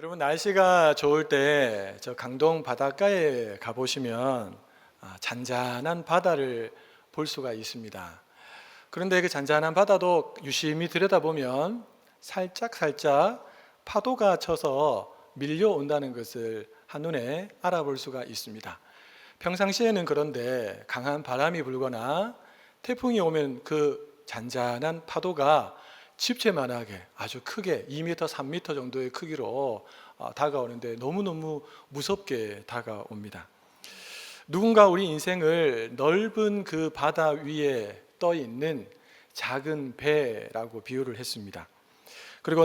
여러분, 날씨가 좋을 때 저 강동 바닷가에 가보시면 잔잔한 바다를 볼 수가 있습니다. 그런데 그 잔잔한 바다도 유심히 들여다보면 살짝 파도가 쳐서 밀려온다는 것을 한눈에 알아볼 수가 있습니다. 평상시에는 그런데 강한 바람이 불거나 태풍이 오면 그 잔잔한 파도가 집채만하게 아주 크게 2m, 3m 정도의 크기로 다가오는데 너무너무 무섭게 다가옵니다. 누군가 우리 인생을 넓은 그 바다 위에 떠 있는 작은 배라고 비유를 했습니다. 그리고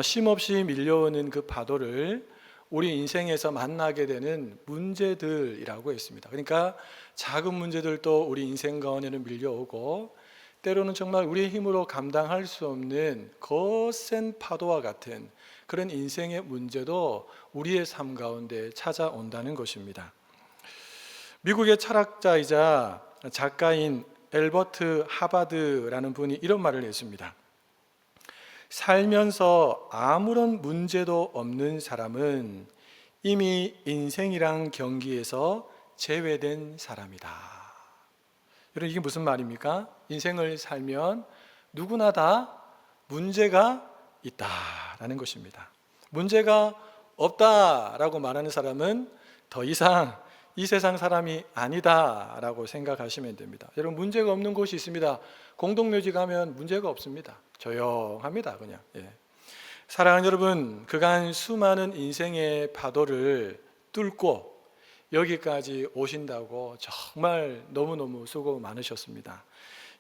쉼없이 밀려오는 그 파도를 우리 인생에서 만나게 되는 문제들이라고 했습니다. 그러니까 작은 문제들도 우리 인생 가운데는 밀려오고, 때로는 정말 우리의 힘으로 감당할 수 없는 거센 파도와 같은 그런 인생의 문제도 우리의 삶 가운데 찾아온다는 것입니다. 미국의 철학자이자 작가인 엘버트 하바드라는 분이 이런 말을 했습니다. 살면서 아무런 문제도 없는 사람은 이미 인생이란 경기에서 제외된 사람이다. 여러분, 이게 무슨 말입니까? 인생을 살면 누구나 다 문제가 있다라는 것입니다. 문제가 없다라고 말하는 사람은 더 이상 이 세상 사람이 아니다라고 생각하시면 됩니다. 여러분, 문제가 없는 곳이 있습니다. 공동묘지 가면 문제가 없습니다. 조용합니다, 그냥. 사랑하는 여러분, 그간 수많은 인생의 파도를 뚫고 여기까지 오신다고 정말 너무너무 수고 많으셨습니다.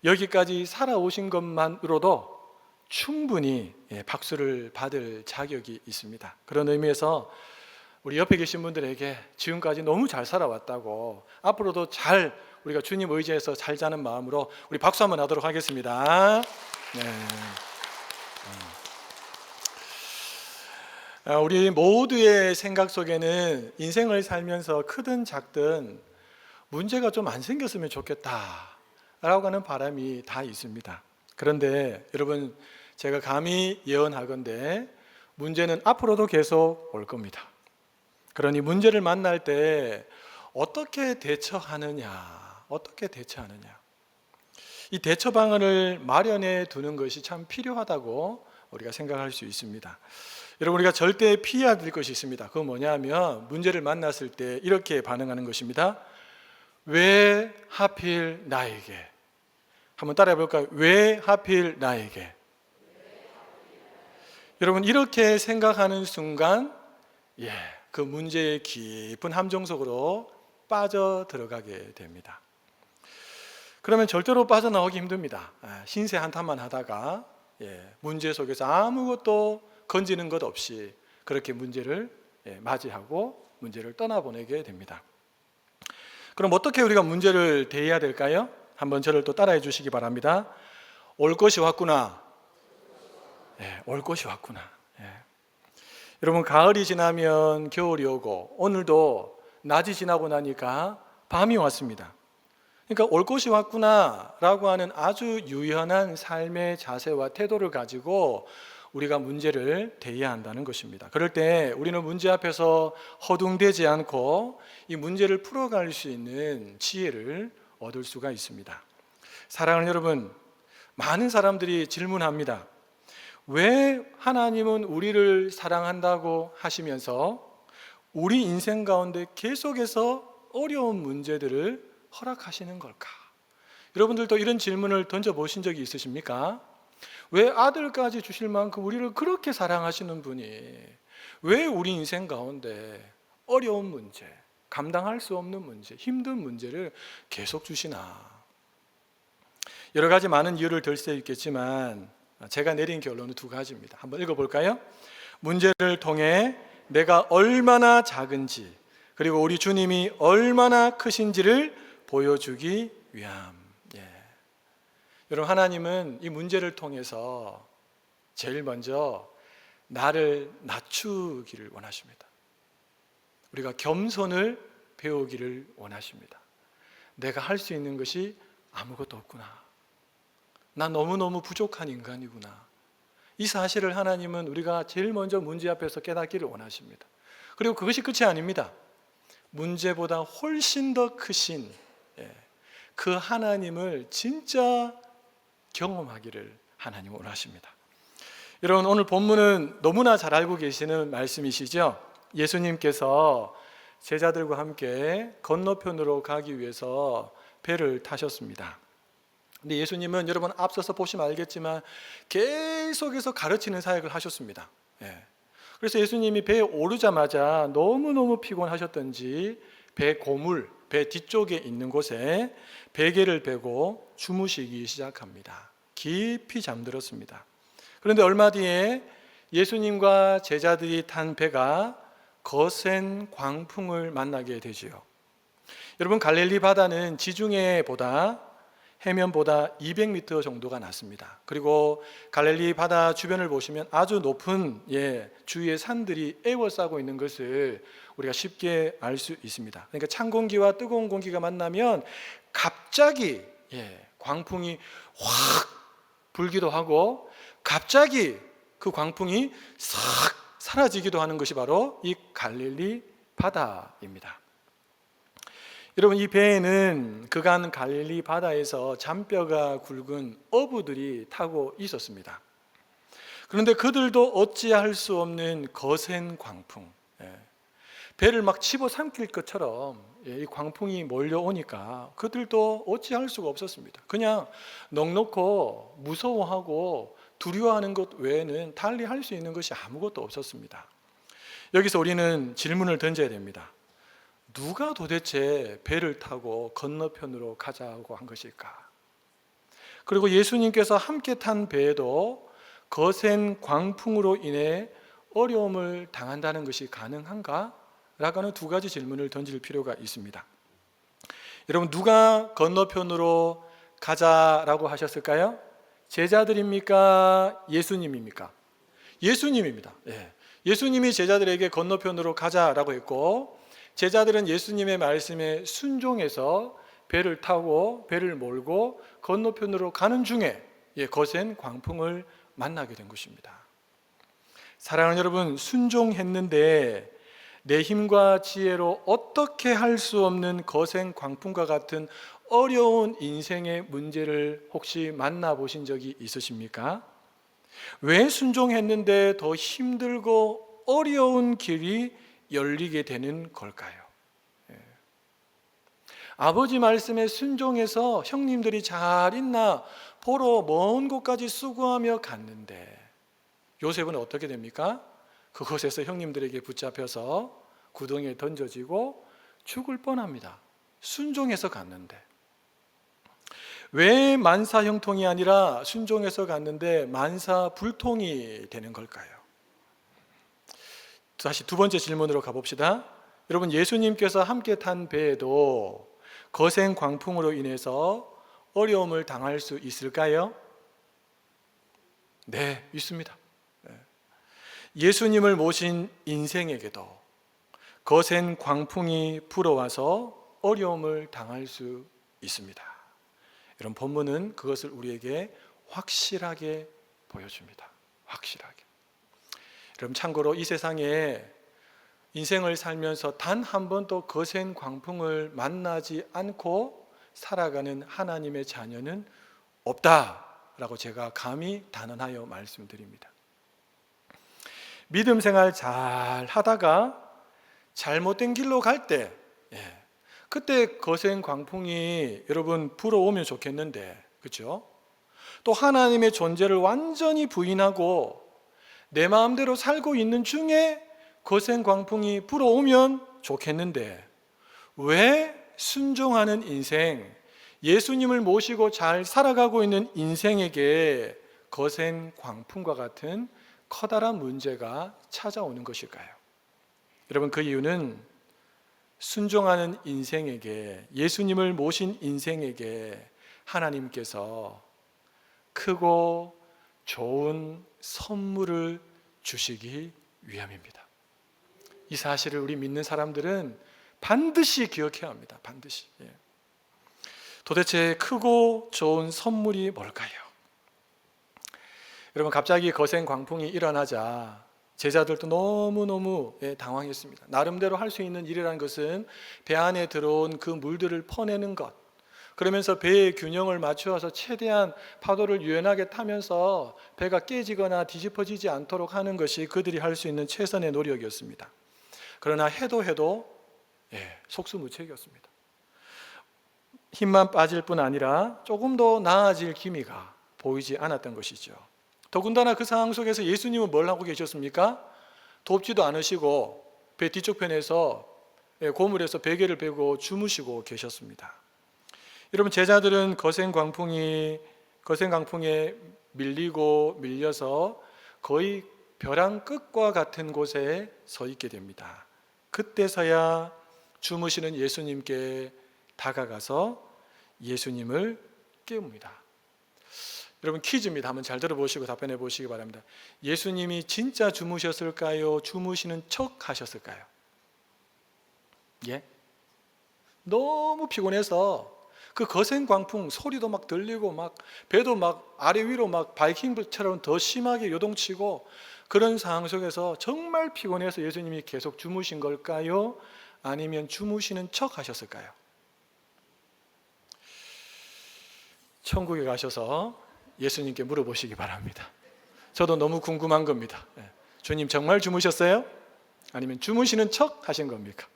여기까지 살아오신 것만으로도 충분히 박수를 받을 자격이 있습니다. 그런 의미에서 우리 옆에 계신 분들에게 지금까지 너무 잘 살아왔다고, 앞으로도 잘 우리가 주님 의지해서 살자는 마음으로 우리 박수 한번 하도록 하겠습니다. 우리 모두의 생각 속에는 인생을 살면서 크든 작든 문제가 좀 안 생겼으면 좋겠다라고 하는 바람이 다 있습니다. 그런데 여러분, 제가 감히 예언하건대 문제는 앞으로도 계속 올 겁니다. 그러니 문제를 만날 때 어떻게 대처하느냐, 이 대처 방안을 마련해 두는 것이 참 필요하다고 우리가 생각할 수 있습니다. 여러분, 우리가 절대 피해야 될 것이 있습니다. 그건 뭐냐면 문제를 만났을 때 이렇게 반응하는 것입니다. 왜 하필 나에게? 한번 따라해 볼까요? 왜 하필 나에게? 여러분, 이렇게 생각하는 순간 그 문제의 깊은 함정 속으로 빠져 들어가게 됩니다. 그러면 절대로 빠져나오기 힘듭니다. 신세 한탄만 하다가 문제 속에서 아무것도 건지는 것 없이 그렇게 문제를 맞이하고 문제를 떠나보내게 됩니다. 그럼 어떻게 우리가 문제를 대해야 될까요? 한번 저를 또 따라해 주시기 바랍니다. 올 것이 왔구나. 올 것이 왔구나. 여러분, 가을이 지나면 겨울이 오고 오늘도 낮이 지나고 나니까 밤이 왔습니다. 그러니까 올 것이 왔구나 라고 하는 아주 유연한 삶의 자세와 태도를 가지고 우리가 문제를 대해야 한다는 것입니다. 그럴 때 우리는 문제 앞에서 허둥대지 않고 이 문제를 풀어갈 수 있는 지혜를 얻을 수가 있습니다. 사랑하는 여러분, 많은 사람들이 질문합니다. 왜 하나님은 우리를 사랑한다고 하시면서 우리 인생 가운데 계속해서 어려운 문제들을 허락하시는 걸까? 여러분들도 이런 질문을 던져보신 적이 있으십니까? 왜 아들까지 주실 만큼 우리를 그렇게 사랑하시는 분이 왜 우리 인생 가운데 어려운 문제, 감당할 수 없는 문제, 힘든 문제를 계속 주시나? 여러 가지 많은 이유를 들 수 있겠지만 제가 내린 결론은 두 가지입니다. 한번 읽어볼까요? 문제를 통해 내가 얼마나 작은지, 그리고 우리 주님이 얼마나 크신지를 보여주기 위함. 여러분, 하나님은 이 문제를 통해서 제일 먼저 나를 낮추기를 원하십니다. 우리가 겸손을 배우기를 원하십니다. 내가 할 수 있는 것이 아무것도 없구나. 나 너무너무 부족한 인간이구나. 이 사실을 하나님은 우리가 제일 먼저 문제 앞에서 깨닫기를 원하십니다. 그리고 그것이 끝이 아닙니다. 문제보다 훨씬 더 크신 그 하나님을 진짜 경험하기를 하나님은 원하십니다. 여러분, 오늘 본문은 너무나 잘 알고 계시는 말씀이시죠? 예수님께서 제자들과 함께 건너편으로 가기 위해서 배를 타셨습니다. 근데 예수님은 여러분 앞서서 보시면 알겠지만 계속해서 가르치는 사역을 하셨습니다. 그래서 예수님이 배에 오르자마자 너무너무 피곤하셨던지 배 고물, 배 뒤쪽에 있는 곳에 베개를 베고 주무시기 시작합니다. 깊이 잠들었습니다. 그런데 얼마 뒤에 예수님과 제자들이 탄 배가 거센 광풍을 만나게 되지요. 여러분, 갈릴리 바다는 지중해보다 해면보다 200m 정도가 낮습니다. 그리고 갈릴리 바다 주변을 보시면 아주 높은 주위의 산들이 에워싸고 있는 것을 우리가 쉽게 알 수 있습니다. 그러니까 찬 공기와 뜨거운 공기가 만나면 갑자기 광풍이 확 불기도 하고 갑자기 그 광풍이 싹 사라지기도 하는 것이 바로 이 갈릴리 바다입니다. 여러분, 이 배에는 그간 갈릴리 바다에서 잔뼈가 굵은 어부들이 타고 있었습니다. 그런데 그들도 어찌할 수 없는 거센 광풍, 배를 막 집어삼킬 것처럼 이 광풍이 몰려오니까 그들도 어찌할 수가 없었습니다. 그냥 넋놓고 무서워하고 두려워하는 것 외에는 달리 할 수 있는 것이 아무것도 없었습니다. 여기서 우리는 질문을 던져야 됩니다. 누가 도대체 배를 타고 건너편으로 가자고 한 것일까? 그리고 예수님께서 함께 탄 배에도 거센 광풍으로 인해 어려움을 당한다는 것이 가능한가? 라고 하는 두 가지 질문을 던질 필요가 있습니다. 여러분, 누가 건너편으로 가자라고 하셨을까요? 제자들입니까? 예수님입니까? 예수님입니다. 예수님이 제자들에게 건너편으로 가자라고 했고, 제자들은 예수님의 말씀에 순종해서 배를 타고 배를 몰고 건너편으로 가는 중에 거센 광풍을 만나게 된 것입니다. 사랑하는 여러분, 순종했는데 내 힘과 지혜로 어떻게 할 수 없는 거센 광풍과 같은 어려운 인생의 문제를 혹시 만나보신 적이 있으십니까? 왜 순종했는데 더 힘들고 어려운 길이 열리게 되는 걸까요? 아버지 말씀에 순종해서 형님들이 잘 있나 보러 먼 곳까지 수고하며 갔는데 요셉은 어떻게 됩니까? 그곳에서 형님들에게 붙잡혀서 구덩이에 던져지고 죽을 뻔합니다. 순종해서 갔는데. 왜 만사형통이 아니라 순종해서 갔는데 만사불통이 되는 걸까요? 다시 두 번째 질문으로 가봅시다. 여러분, 예수님께서 함께 탄 배에도 거센 광풍으로 인해서 어려움을 당할 수 있을까요? 네, 있습니다. 예수님을 모신 인생에게도 거센 광풍이 불어와서 어려움을 당할 수 있습니다. 이런 본문은 그것을 우리에게 확실하게 보여줍니다. 확실하게. 여러분, 참고로 이 세상에 인생을 살면서 단 한 번도 거센 광풍을 만나지 않고 살아가는 하나님의 자녀는 없다라고 제가 감히 단언하여 말씀드립니다. 믿음 생활 잘 하다가 잘못된 길로 갈 때, 그때 거센 광풍이 여러분 불어오면 좋겠는데, 그렇죠? 또 하나님의 존재를 완전히 부인하고 내 마음대로 살고 있는 중에 거센 광풍이 불어오면 좋겠는데, 왜 순종하는 인생, 예수님을 모시고 잘 살아가고 있는 인생에게 거센 광풍과 같은 커다란 문제가 찾아오는 것일까요? 여러분, 그 이유는 순종하는 인생에게, 예수님을 모신 인생에게 하나님께서 크고 좋은 선물을 주시기 위함입니다. 이 사실을 우리 믿는 사람들은 반드시 기억해야 합니다. 반드시. 도대체 크고 좋은 선물이 뭘까요? 여러분, 갑자기 거센 광풍이 일어나자 제자들도 너무너무 당황했습니다. 나름대로 할 수 있는 일이라는 것은 배 안에 들어온 그 물들을 퍼내는 것, 그러면서 배의 균형을 맞추어서 최대한 파도를 유연하게 타면서 배가 깨지거나 뒤집어지지 않도록 하는 것이 그들이 할 수 있는 최선의 노력이었습니다. 그러나 해도 속수무책이었습니다. 힘만 빠질 뿐 아니라 조금 더 나아질 기미가 보이지 않았던 것이죠. 더군다나 그 상황 속에서 예수님은 뭘 하고 계셨습니까? 돕지도 않으시고 배 뒤쪽 편에서 고물에서 베개를 베고 주무시고 계셨습니다. 여러분, 제자들은 거센 광풍에 밀려서 거의 벼랑 끝과 같은 곳에 서 있게 됩니다. 그때서야 주무시는 예수님께 다가가서 예수님을 깨웁니다. 여러분, 퀴즈입니다. 한번 잘 들어보시고 답변해 보시기 바랍니다. 예수님이 진짜 주무셨을까요? 주무시는 척 하셨을까요? 예? 너무 피곤해서 그 거센 광풍 소리도 막 들리고 막 배도 막 아래 위로 막 바이킹처럼 더 심하게 요동치고 그런 상황 속에서 정말 피곤해서 예수님이 계속 주무신 걸까요? 아니면 주무시는 척 하셨을까요? 천국에 가셔서 예수님께 물어보시기 바랍니다. 저도 너무 궁금한 겁니다. 주님 정말 주무셨어요? 아니면 주무시는 척 하신 겁니까?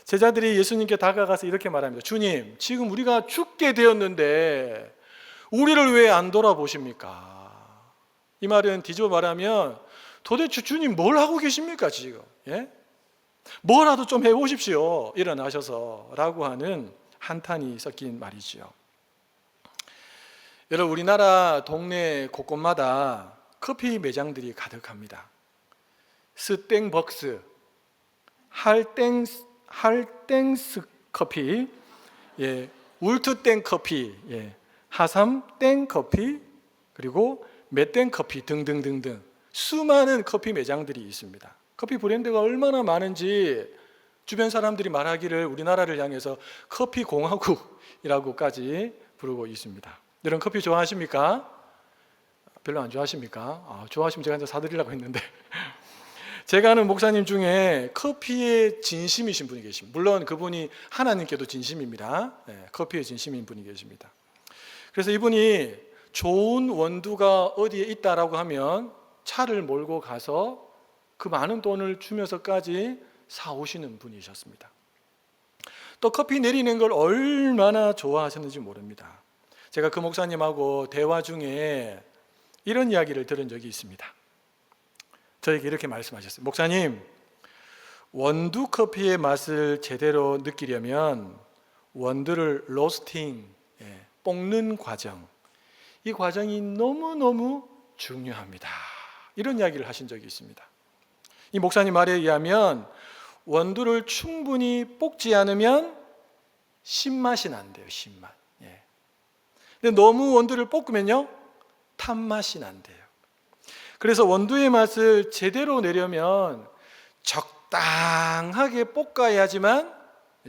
제자들이 예수님께 다가가서 이렇게 말합니다. 주님, 지금 우리가 죽게 되었는데 우리를 왜 안 돌아보십니까? 이 말은 뒤집어 말하면 도대체 주님 뭘 하고 계십니까 지금? 예? 뭐라도 좀 해보십시오. 일어나셔서 라고 하는 한탄이 섞인 말이지요. 여러분, 우리나라 동네 곳곳마다 커피 매장들이 가득합니다. 스땡벅스, 할땡스 커피, 울트땡 커피, 하삼땡 커피, 그리고 메땡 커피 등등등등 수많은 커피 매장들이 있습니다. 커피 브랜드가 얼마나 많은지 주변 사람들이 말하기를 우리나라를 향해서 커피 공화국이라고까지 부르고 있습니다. 여러분, 커피 좋아하십니까? 별로 안 좋아하십니까? 좋아하시면 제가 한잔 사드리려고 했는데 제가 아는 목사님 중에 커피에 진심이신 분이 계십니다. 물론 그분이 하나님께도 진심입니다. 커피에 진심인 분이 계십니다. 그래서 이분이 좋은 원두가 어디에 있다라고 하면 차를 몰고 가서 그 많은 돈을 주면서까지 사오시는 분이셨습니다. 또 커피 내리는 걸 얼마나 좋아하셨는지 모릅니다. 제가 그 목사님하고 대화 중에 이런 이야기를 들은 적이 있습니다. 저에게 이렇게 말씀하셨어요. 목사님, 원두 커피의 맛을 제대로 느끼려면 원두를 로스팅, 볶는 과정, 이 과정이 너무너무 중요합니다. 이런 이야기를 하신 적이 있습니다. 이 목사님 말에 의하면 원두를 충분히 볶지 않으면 신맛이 난대요. 신맛. 근데 너무 원두를 볶으면요, 탄맛이 난대요. 그래서 원두의 맛을 제대로 내려면 적당하게 볶아야지만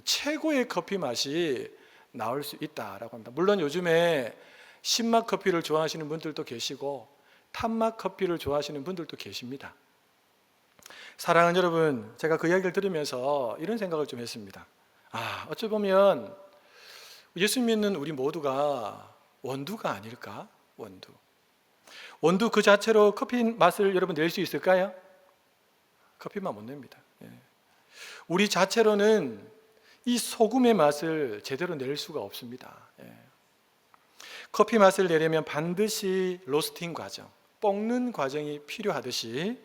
최고의 커피 맛이 나올 수 있다라고 합니다. 물론 요즘에 신맛 커피를 좋아하시는 분들도 계시고 탄맛 커피를 좋아하시는 분들도 계십니다. 사랑하는 여러분, 제가 그 이야기를 들으면서 이런 생각을 좀 했습니다. 어찌 보면 예수 믿는 우리 모두가 원두가 아닐까? 원두 그 자체로 커피 맛을 여러분 낼 수 있을까요? 커피 맛 못 냅니다. 우리 자체로는 이 소금의 맛을 제대로 낼 수가 없습니다. 커피 맛을 내려면 반드시 로스팅 과정, 볶는 과정이 필요하듯이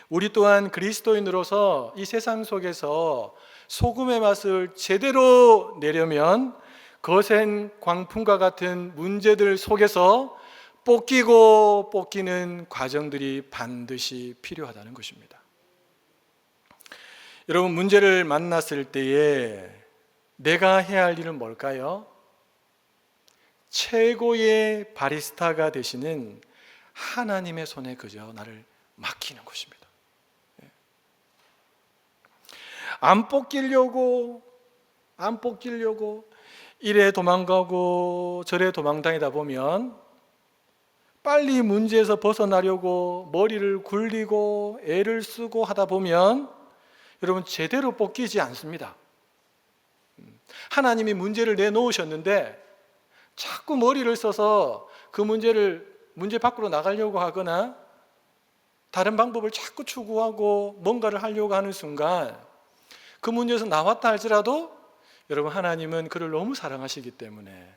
우리 또한 그리스도인으로서 이 세상 속에서 소금의 맛을 제대로 내려면 거센 광풍과 같은 문제들 속에서 볶이는 과정들이 반드시 필요하다는 것입니다. 여러분, 문제를 만났을 때에 내가 해야 할 일은 뭘까요? 최고의 바리스타가 되시는 하나님의 손에 그저 나를 맡기는 것입니다. 안 볶이려고 이래 도망가고 저래 도망다니다 보면 빨리 문제에서 벗어나려고 머리를 굴리고 애를 쓰고 하다 보면 여러분 제대로 뽑히지 않습니다. 하나님이 문제를 내놓으셨는데 자꾸 머리를 써서 그 문제 밖으로 나가려고 하거나 다른 방법을 자꾸 추구하고 뭔가를 하려고 하는 순간 그 문제에서 나왔다 할지라도 여러분 하나님은 그를 너무 사랑하시기 때문에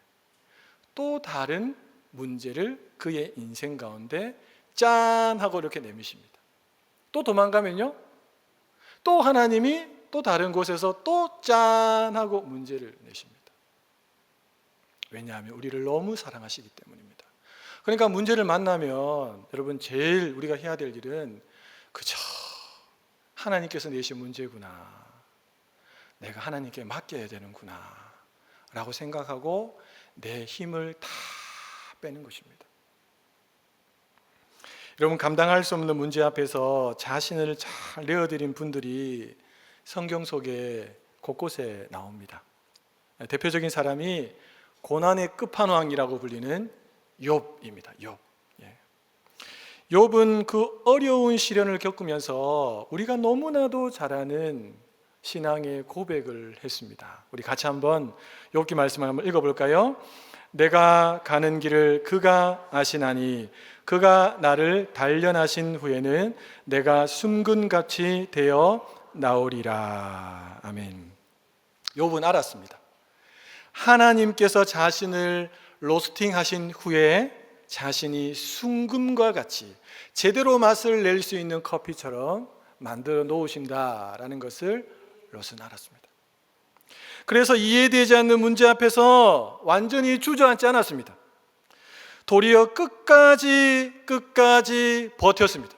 또 다른 문제를 그의 인생 가운데 짠 하고 이렇게 내미십니다. 또 도망가면요 또 하나님이 또 다른 곳에서 또 짠 하고 문제를 내십니다. 왜냐하면 우리를 너무 사랑하시기 때문입니다. 그러니까 문제를 만나면 여러분 제일 우리가 해야 될 일은 그저 하나님께서 내신 문제구나, 내가 하나님께 맡겨야 되는구나 라고 생각하고 내 힘을 다 빼는 것입니다. 여러분 감당할 수 없는 문제 앞에서 자신을 잘 내어드린 분들이 성경 속에 곳곳에 나옵니다. 대표적인 사람이 고난의 끝판왕이라고 불리는 욥입니다. 욥. 욥은 그 어려운 시련을 겪으면서 우리가 너무나도 잘 아는 신앙의 고백을 했습니다. 우리 같이 한번 욥기 말씀을 한번 읽어볼까요? 내가 가는 길을 그가 아시나니 그가 나를 단련하신 후에는 내가 숨근같이 되어 나오리라. 아멘. 욥은 알았습니다. 하나님께서 자신을 로스팅하신 후에 자신이 순금과 같이 제대로 맛을 낼 수 있는 커피처럼 만들어 놓으신다라는 것을 롯은 알았습니다. 그래서 이해되지 않는 문제 앞에서 완전히 주저앉지 않았습니다. 도리어 끝까지 버텼습니다.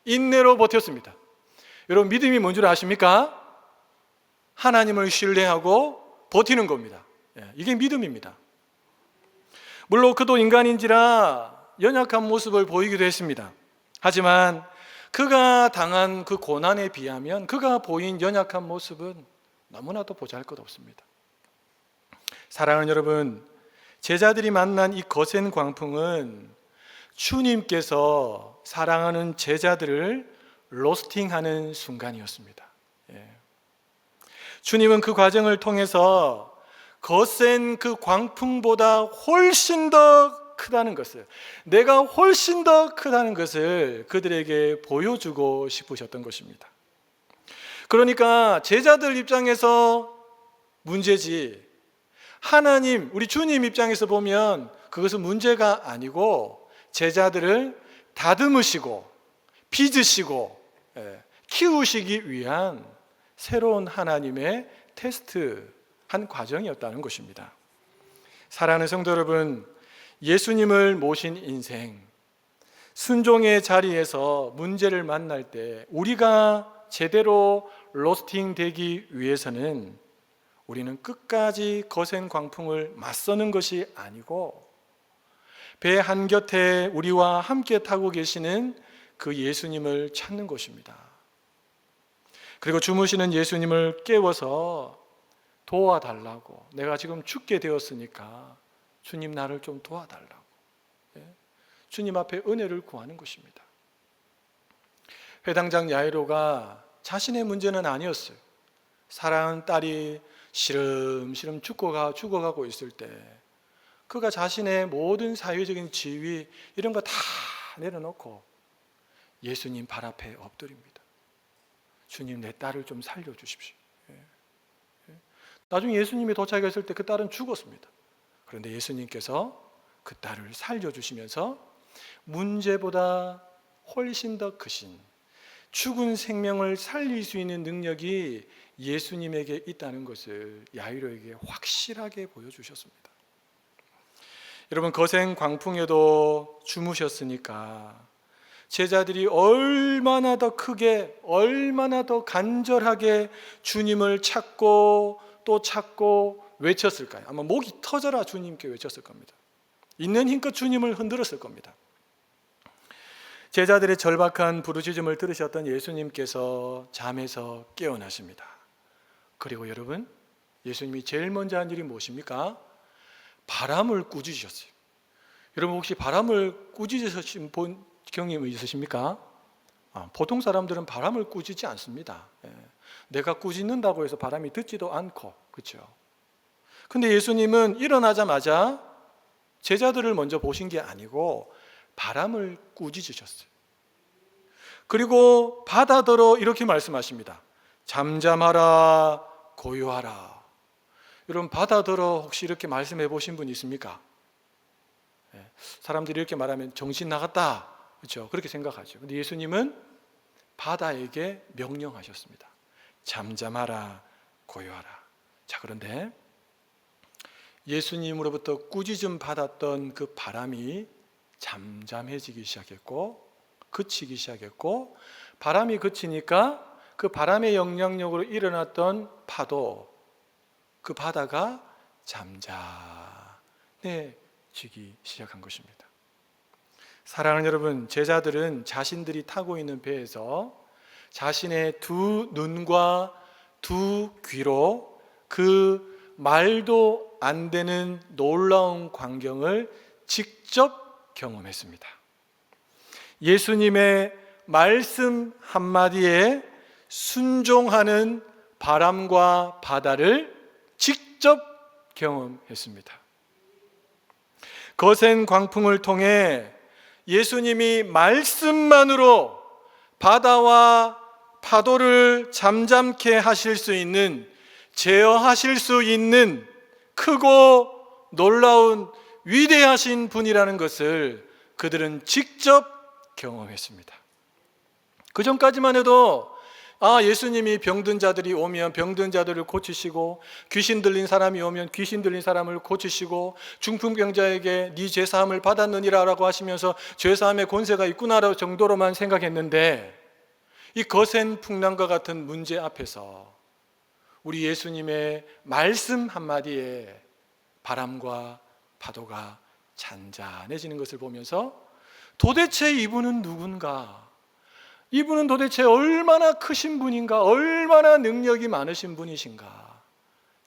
인내로 버텼습니다. 여러분 믿음이 뭔 줄 아십니까? 하나님을 신뢰하고 버티는 겁니다. 이게 믿음입니다. 물론 그도 인간인지라 연약한 모습을 보이기도 했습니다. 하지만 그가 당한 그 고난에 비하면 그가 보인 연약한 모습은 너무나도 보잘것없습니다. 사랑하는 여러분, 제자들이 만난 이 거센 광풍은 주님께서 사랑하는 제자들을 로스팅하는 순간이었습니다. 주님은 그 과정을 통해서 거센 그 광풍보다 훨씬 더 크다는 것을, 내가 훨씬 더 크다는 것을 그들에게 보여주고 싶으셨던 것입니다. 그러니까 제자들 입장에서 문제지, 하나님, 우리 주님 입장에서 보면 그것은 문제가 아니고 제자들을 다듬으시고 빚으시고 키우시기 위한 새로운 하나님의 테스트한 과정이었다는 것입니다. 사랑하는 성도 여러분, 예수님을 모신 인생, 순종의 자리에서 문제를 만날 때 우리가 제대로 로스팅 되기 위해서는 우리는 끝까지 거센 광풍을 맞서는 것이 아니고 배 한곁에 우리와 함께 타고 계시는 그 예수님을 찾는 것입니다. 그리고 주무시는 예수님을 깨워서 도와달라고, 내가 지금 죽게 되었으니까 주님 나를 좀 도와달라고 주님 앞에 은혜를 구하는 것입니다. 회당장 야이로가 자신의 문제는 아니었어요. 사랑하는 딸이 시름시름 죽어가고 있을 때 그가 자신의 모든 사회적인 지위 이런 거 다 내려놓고 예수님 발 앞에 엎드립니다. 주님, 내 딸을 좀 살려주십시오. 나중에 예수님이 도착했을 때 그 딸은 죽었습니다. 그런데 예수님께서 그 딸을 살려주시면서 문제보다 훨씬 더 크신 죽은 생명을 살릴 수 있는 능력이 예수님에게 있다는 것을 야이로에게 확실하게 보여주셨습니다. 여러분, 거센 광풍에도 주무셨으니까 제자들이 얼마나 더 크게, 얼마나 더 간절하게 주님을 찾고 또 찾고 외쳤을까요? 아마 목이 터져라 주님께 외쳤을 겁니다. 있는 힘껏 주님을 흔들었을 겁니다. 제자들의 절박한 부르짖음을 들으셨던 예수님께서 잠에서 깨어나십니다. 그리고 여러분, 예수님이 제일 먼저 한 일이 무엇입니까? 바람을 꾸짖으셨어요. 여러분 혹시 바람을 꾸짖으신 본 경험이 있으십니까? 보통 사람들은 바람을 꾸짖지 않습니다. 내가 꾸짖는다고 해서 바람이 듣지도 않고, 그렇죠? 근데 예수님은 일어나자마자 제자들을 먼저 보신 게 아니고 바람을 꾸짖으셨어요. 그리고 바다더러 이렇게 말씀하십니다. 잠잠하라, 고요하라. 여러분 바다더러 혹시 이렇게 말씀해 보신 분 있습니까? 사람들이 이렇게 말하면 정신 나갔다, 그렇죠? 그렇게 생각하죠. 근데 예수님은 바다에게 명령하셨습니다. 잠잠하라, 고요하라. 자, 그런데 예수님으로부터 꾸짖음 받았던 그 바람이 잠잠해지기 시작했고 그치기 시작했고, 바람이 그치니까 그 바람의 영향력으로 일어났던 파도, 그 바다가 잠잠해지기 시작한 것입니다. 사랑하는 여러분, 제자들은 자신들이 타고 있는 배에서 자신의 두 눈과 두 귀로 그 말도 안 되는 놀라운 광경을 직접 경험했습니다. 예수님의 말씀 한마디에 순종하는 바람과 바다를 직접 경험했습니다. 거센 광풍을 통해 예수님이 말씀만으로 바다와 파도를 잠잠케 하실 수 있는, 제어하실 수 있는 크고 놀라운 위대하신 분이라는 것을 그들은 직접 경험했습니다. 그 전까지만 해도 예수님이 병든 자들이 오면 병든 자들을 고치시고, 귀신 들린 사람이 오면 귀신 들린 사람을 고치시고, 중풍병자에게 네 죄사함을 받았느니라 라고 하시면서 죄사함의 권세가 있구나 정도로만 생각했는데, 이 거센 풍랑과 같은 문제 앞에서 우리 예수님의 말씀 한마디에 바람과 파도가 잔잔해지는 것을 보면서 도대체 이분은 누군가? 이분은 도대체 얼마나 크신 분인가? 얼마나 능력이 많으신 분이신가?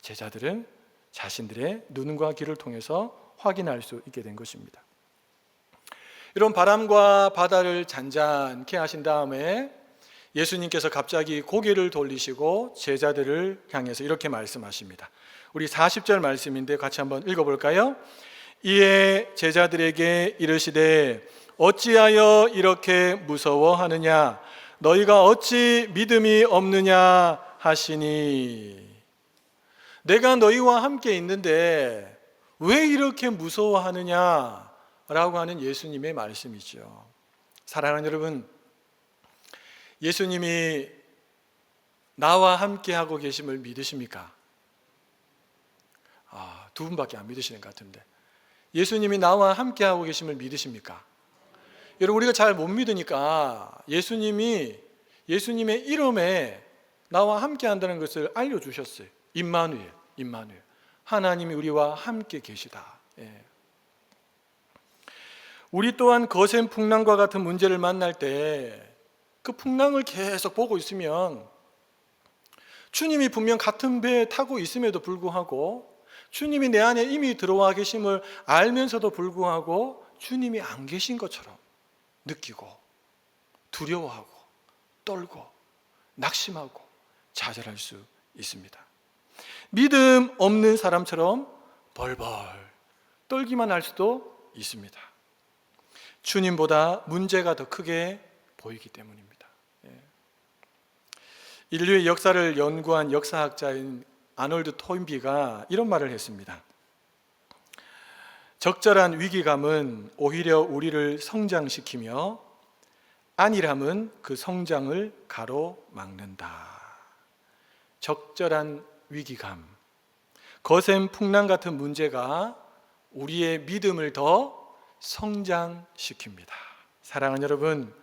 제자들은 자신들의 눈과 귀를 통해서 확인할 수 있게 된 것입니다. 이런 바람과 바다를 잔잔케 하신 다음에 예수님께서 갑자기 고개를 돌리시고 제자들을 향해서 이렇게 말씀하십니다. 우리 40절 말씀인데 같이 한번 읽어볼까요? 이에 제자들에게 이르시되 어찌하여 이렇게 무서워하느냐? 너희가 어찌 믿음이 없느냐 하시니. 내가 너희와 함께 있는데 왜 이렇게 무서워하느냐? 라고 하는 예수님의 말씀이죠. 사랑하는 여러분, 예수님이 나와 함께 하고 계심을 믿으십니까? 두 분밖에 안 믿으시는 것 같은데, 예수님이 나와 함께 하고 계심을 믿으십니까? 여러분, 우리가 잘 못 믿으니까 예수님이 예수님의 이름에 나와 함께 한다는 것을 알려주셨어요. 임마누엘, 임마누엘. 하나님이 우리와 함께 계시다. 우리 또한 거센 풍랑과 같은 문제를 만날 때 그 풍랑을 계속 보고 있으면 주님이 분명 같은 배에 타고 있음에도 불구하고, 주님이 내 안에 이미 들어와 계심을 알면서도 불구하고 주님이 안 계신 것처럼 느끼고 두려워하고 떨고 낙심하고 좌절할 수 있습니다. 믿음 없는 사람처럼 벌벌 떨기만 할 수도 있습니다. 주님보다 문제가 더 크게 보이기 때문입니다. 인류의 역사를 연구한 역사학자인 아놀드 토인비가 이런 말을 했습니다. 적절한 위기감은 오히려 우리를 성장시키며 안일함은 그 성장을 가로막는다. 적절한 위기감, 거센 풍랑 같은 문제가 우리의 믿음을 더 성장시킵니다. 사랑하는 여러분,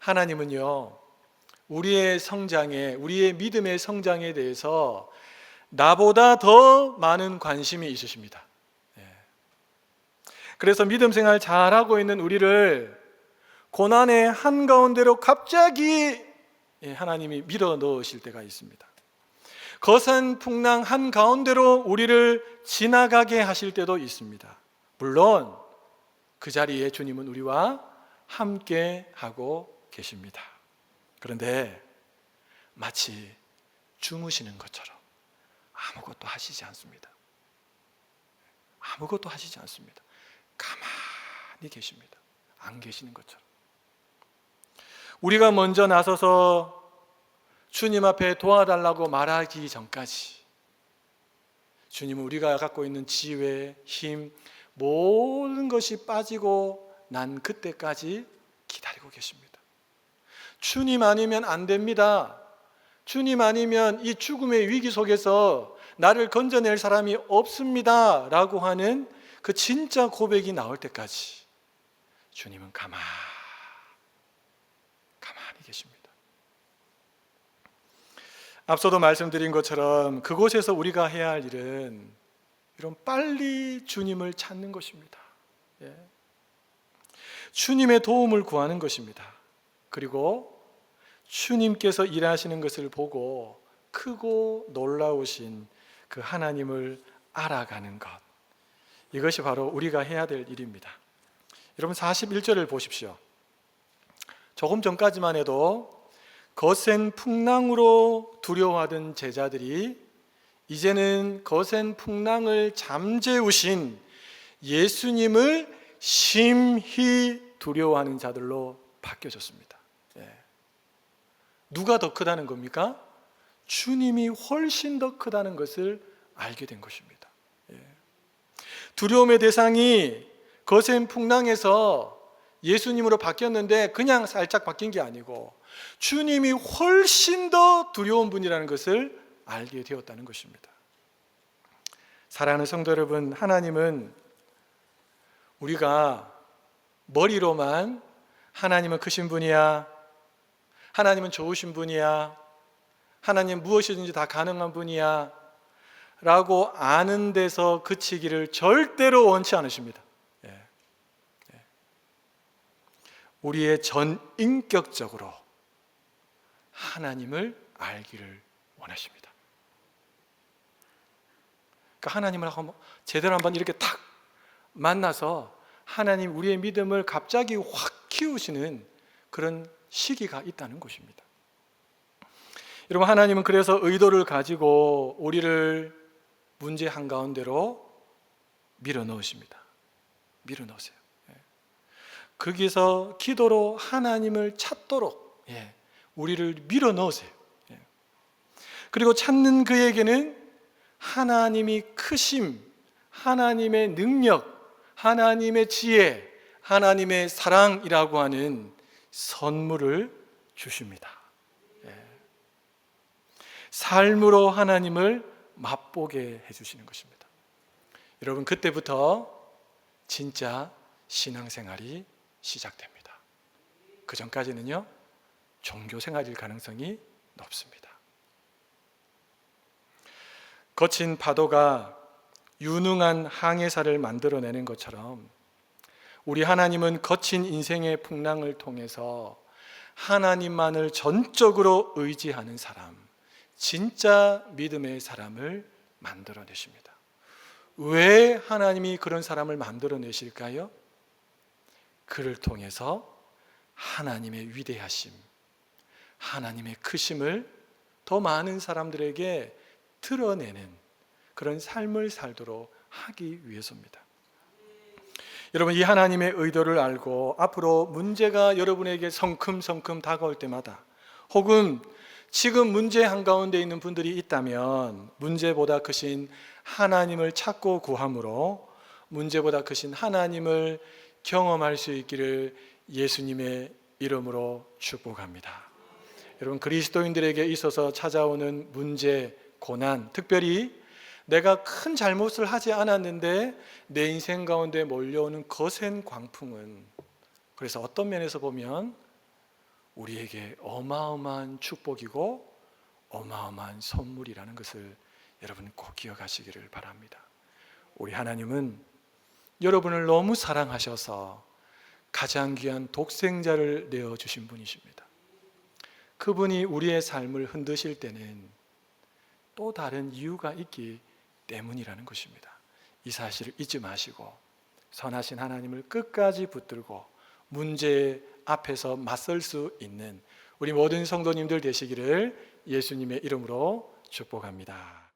하나님은요, 우리의 성장에, 우리의 믿음의 성장에 대해서 나보다 더 많은 관심이 있으십니다. 그래서 믿음 생활 잘하고 있는 우리를 고난의 한가운데로 갑자기 하나님이 밀어 넣으실 때가 있습니다. 거센 풍랑 한가운데로 우리를 지나가게 하실 때도 있습니다. 물론 그 자리에 주님은 우리와 함께 하고 계십니다. 그런데 마치 주무시는 것처럼 아무것도 하시지 않습니다. 아무것도 하시지 않습니다. 가만히 계십니다. 안 계시는 것처럼. 우리가 먼저 나서서 주님 앞에 도와달라고 말하기 전까지 주님은 우리가 갖고 있는 지혜, 힘, 모든 것이 빠지고 난 그때까지 기다리고 계십니다. 주님 아니면 안 됩니다. 주님 아니면 이 죽음의 위기 속에서 나를 건져낼 사람이 없습니다 라고 하는 그 진짜 고백이 나올 때까지 주님은 가만히 계십니다. 앞서도 말씀드린 것처럼 그곳에서 우리가 해야 할 일은 이런 빨리 주님을 찾는 것입니다. 주님의 도움을 구하는 것입니다. 그리고 주님께서 일하시는 것을 보고 크고 놀라우신 그 하나님을 알아가는 것, 이것이 바로 우리가 해야 될 일입니다. 여러분 41절을 보십시오. 조금 전까지만 해도 거센 풍랑으로 두려워하던 제자들이 이제는 거센 풍랑을 잠재우신 예수님을 심히 두려워하는 자들로 바뀌어졌습니다. 누가 더 크다는 겁니까? 주님이 훨씬 더 크다는 것을 알게 된 것입니다. 두려움의 대상이 거센 풍랑에서 예수님으로 바뀌었는데 그냥 살짝 바뀐 게 아니고 주님이 훨씬 더 두려운 분이라는 것을 알게 되었다는 것입니다. 사랑하는 성도 여러분, 하나님은 우리가 머리로만 하나님은 크신 분이야, 하나님은 좋으신 분이야, 하나님 무엇이든지 다 가능한 분이야 라고 아는 데서 그치기를 절대로 원치 않으십니다. 우리의 전인격적으로 하나님을 알기를 원하십니다. 그러니까 하나님을 제대로 한번 이렇게 탁 만나서 하나님 우리의 믿음을 갑자기 확 키우시는 그런 시기가 있다는 것입니다. 여러분, 하나님은 그래서 의도를 가지고 우리를 문제 한가운데로 밀어넣으십니다. 밀어넣으세요. 거기서 기도로 하나님을 찾도록 우리를 밀어넣으세요. 그리고 찾는 그에게는 하나님이 크심, 하나님의 능력, 하나님의 지혜, 하나님의 사랑이라고 하는 선물을 주십니다. 삶으로 하나님을 맛보게 해주시는 것입니다. 여러분, 그때부터 진짜 신앙생활이 시작됩니다. 그 전까지는요, 종교생활일 가능성이 높습니다. 거친 파도가 유능한 항해사를 만들어내는 것처럼 우리 하나님은 거친 인생의 풍랑을 통해서 하나님만을 전적으로 의지하는 사람, 진짜 믿음의 사람을 만들어내십니다. 왜 하나님이 그런 사람을 만들어내실까요? 그를 통해서 하나님의 위대하심, 하나님의 크심을 더 많은 사람들에게 드러내는 그런 삶을 살도록 하기 위해서입니다. 여러분, 이 하나님의 의도를 알고 앞으로 문제가 여러분에게 성큼성큼 다가올 때마다, 혹은 지금 문제 한가운데 있는 분들이 있다면 문제보다 크신 하나님을 찾고 구함으로 문제보다 크신 하나님을 경험할 수 있기를 예수님의 이름으로 축복합니다. 여러분, 그리스도인들에게 있어서 찾아오는 문제, 고난, 특별히 내가 큰 잘못을 하지 않았는데 내 인생 가운데 몰려오는 거센 광풍은, 그래서 어떤 면에서 보면 우리에게 어마어마한 축복이고 어마어마한 선물이라는 것을 여러분 꼭 기억하시기를 바랍니다. 우리 하나님은 여러분을 너무 사랑하셔서 가장 귀한 독생자를 내어주신 분이십니다. 그분이 우리의 삶을 흔드실 때는 또 다른 이유가 있기 때문이라는 것입니다. 이 사실을 잊지 마시고 선하신 하나님을 끝까지 붙들고 문제 앞에서 맞설 수 있는 우리 모든 성도님들 되시기를 예수님의 이름으로 축복합니다.